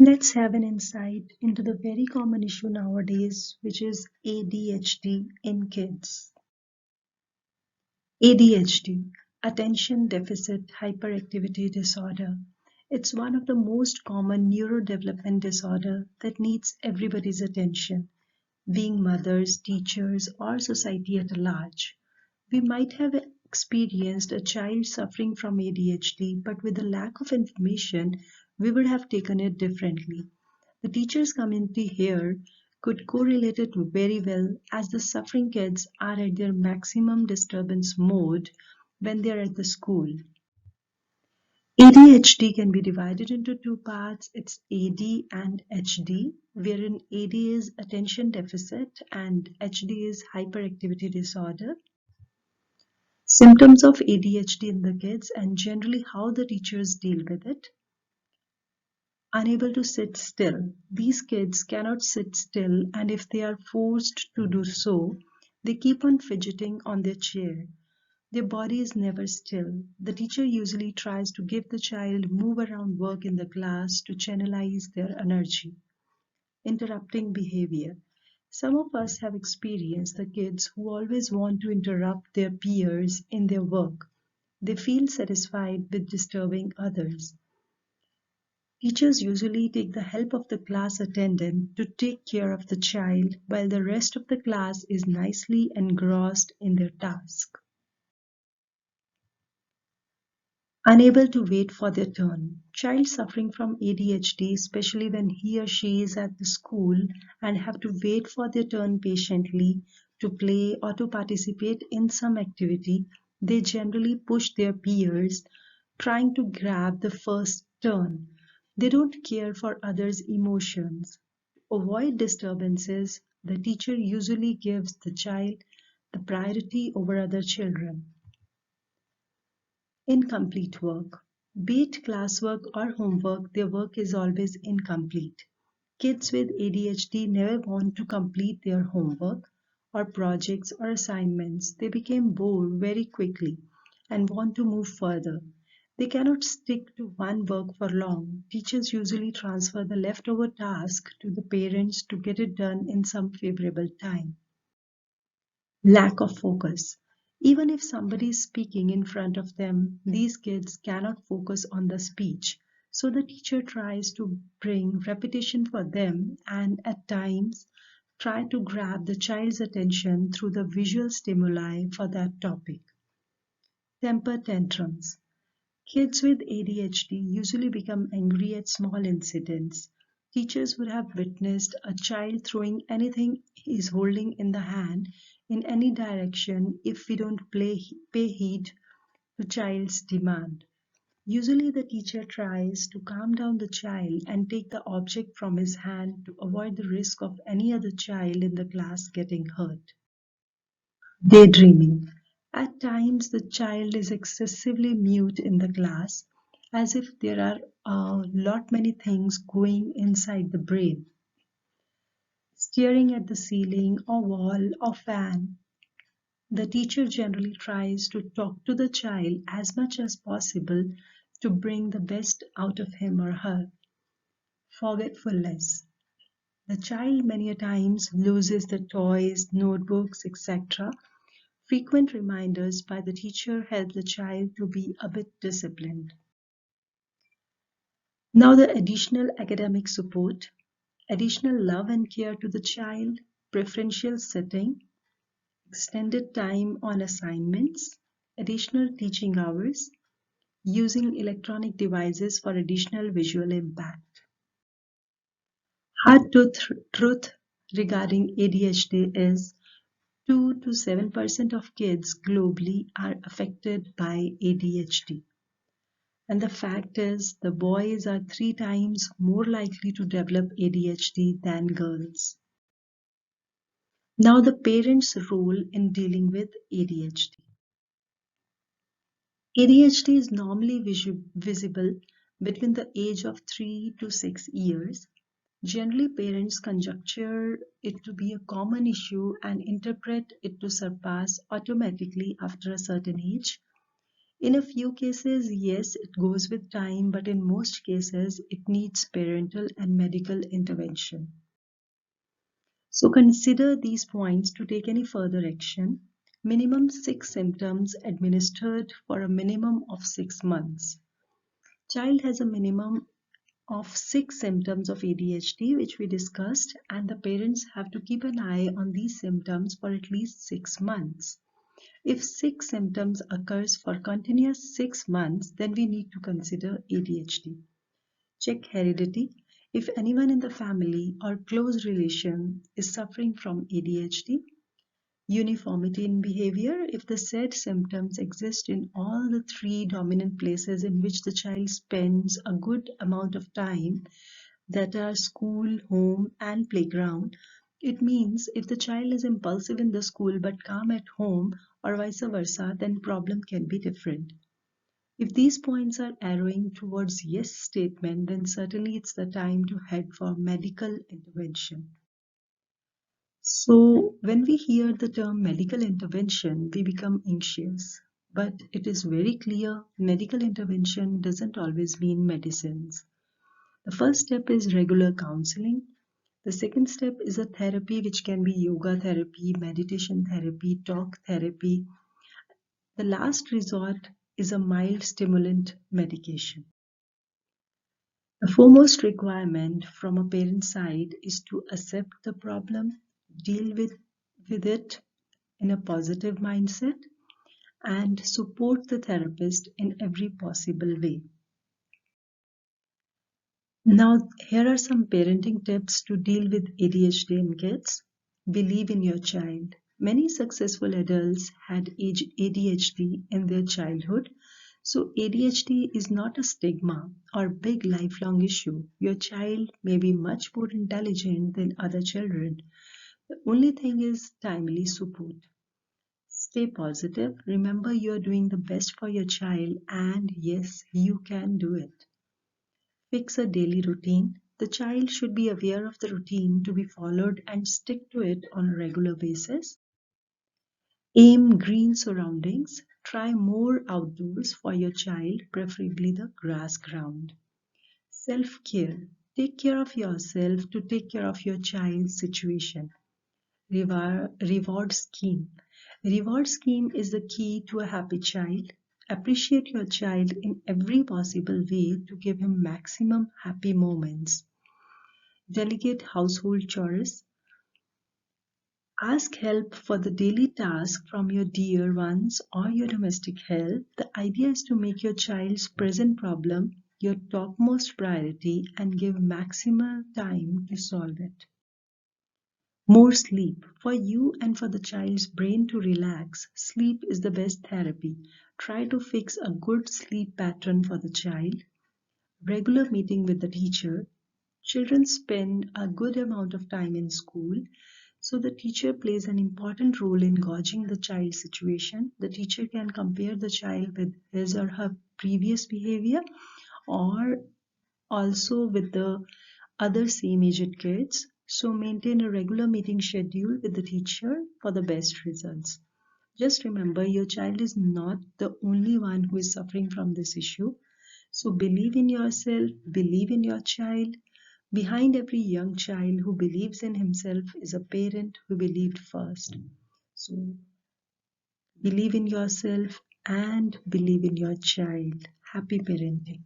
Let's have an insight into the very common issue nowadays, which is ADHD in kids. ADHD, Attention Deficit Hyperactivity Disorder. It's one of the most common neurodevelopment disorder that needs everybody's attention, being mothers, teachers, or society at large. We might have experienced a child suffering from ADHD, but with the lack of information, we would have taken it differently. The teachers' community here could correlate it very well as the suffering kids are at their maximum disturbance mode when they are at the school. ADHD can be divided into two parts. It's AD and HD, wherein AD is attention deficit and HD is hyperactivity disorder. Symptoms of ADHD in the kids and generally how the teachers deal with it. Unable to sit still. These kids cannot sit still, and if they are forced to do so, they keep on fidgeting on their chair. Their body is never still. The teacher usually tries to give the child move around work in the class to channelize their energy. Interrupting behavior. Some of us have experienced the kids who always want to interrupt their peers in their work. They feel satisfied with disturbing others. Teachers usually take the help of the class attendant to take care of the child while the rest of the class is nicely engrossed in their task. Unable to wait for their turn. Child suffering from ADHD, especially when he or she is at the school and have to wait for their turn patiently to play or to participate in some activity, they generally push their peers, trying to grab the first turn. They don't care for others' emotions. To avoid disturbances, the teacher usually gives the child the priority over other children. Incomplete work. Be it classwork or homework, their work is always incomplete. Kids with ADHD never want to complete their homework or projects or assignments. They become bored very quickly and want to move further. They cannot stick to one work for long. Teachers usually transfer the leftover task to the parents to get it done in some favorable time. Lack of focus. Even if somebody is speaking in front of them, these kids cannot focus on the speech. So the teacher tries to bring repetition for them and at times try to grab the child's attention through the visual stimuli for that topic. Temper tantrums. Kids with ADHD usually become angry at small incidents. Teachers would have witnessed a child throwing anything he's holding in the hand in any direction if we don't pay heed to child's demand. Usually the teacher tries to calm down the child and take the object from his hand to avoid the risk of any other child in the class getting hurt. Daydreaming. At times, the child is excessively mute in the class, as if there are a lot many things going inside the brain. Staring at the ceiling or wall or fan, the teacher generally tries to talk to the child as much as possible to bring the best out of him or her. Forgetfulness. The child many a times loses the toys, notebooks, etc. Frequent reminders by the teacher help the child to be a bit disciplined. Now the additional academic support, additional love and care to the child, preferential setting, extended time on assignments, additional teaching hours, using electronic devices for additional visual impact. Hard truth regarding ADHD is 2 to 7% of kids globally are affected by ADHD. And the fact is, the boys are 3 times more likely to develop ADHD than girls. Now, the parents' role in dealing with ADHD. ADHD is normally visible between the age of 3 to 6 years. Generally, parents conjecture it to be a common issue and interpret it to surpass automatically after a certain age. In a few cases, yes, it goes with time, but in most cases, it needs parental and medical intervention. So consider these points to take any further action. Minimum 6 symptoms administered for a minimum of 6 months. Child has a minimum of 6 symptoms of ADHD, which we discussed, and the parents have to keep an eye on these symptoms for at least 6 months. If 6 symptoms occurs for continuous 6 months, then we need to consider ADHD. Check heredity. If anyone in the family or close relation is suffering from ADHD, uniformity in behavior. If the said symptoms exist in all the three dominant places in which the child spends a good amount of time, that are school, home, and playground, it means if the child is impulsive in the school but calm at home, or vice versa, then problem can be different. If these points are arrowing towards yes statement, then certainly it's the time to head for medical intervention. So, when we hear the term medical intervention, we become anxious. But it is very clear medical intervention doesn't always mean medicines. The first step is regular counseling. The second step is a therapy, which can be yoga therapy, meditation therapy, talk therapy. The last resort is a mild stimulant medication. The foremost requirement from a parent side is to accept the problem, deal with it in a positive mindset, and support the therapist in every possible way. Now, here are some parenting tips to deal with ADHD in kids. Believe in your child. Many successful adults had ADHD in their childhood. So ADHD is not a stigma or big lifelong issue. Your child may be much more intelligent than other children. The only thing is timely support. Stay positive. Remember, you are doing the best for your child, and yes, you can do it. Fix a daily routine. The child should be aware of the routine to be followed and stick to it on a regular basis. Aim green surroundings. Try more outdoors for your child, preferably the grass ground. Self-care. Take care of yourself to take care of your child's situation. Reward scheme. Reward scheme is the key to a happy child. Appreciate your child in every possible way to give him maximum happy moments. Delegate household chores. Ask help for the daily task from your dear ones or your domestic help. The idea is to make your child's present problem your topmost priority and give maximal time to solve it. More sleep. For you and for the child's brain to relax, sleep is the best therapy. Try to fix a good sleep pattern for the child. Regular meeting with the teacher. Children spend a good amount of time in school, so the teacher plays an important role in gauging the child's situation. The teacher can compare the child with his or her previous behavior or also with the other same aged kids. So maintain a regular meeting schedule with the teacher for the best results. Just remember, your child is not the only one who is suffering from this issue. So believe in yourself, believe in your child. Behind every young child who believes in himself is a parent who believed first. So believe in yourself and believe in your child. Happy parenting.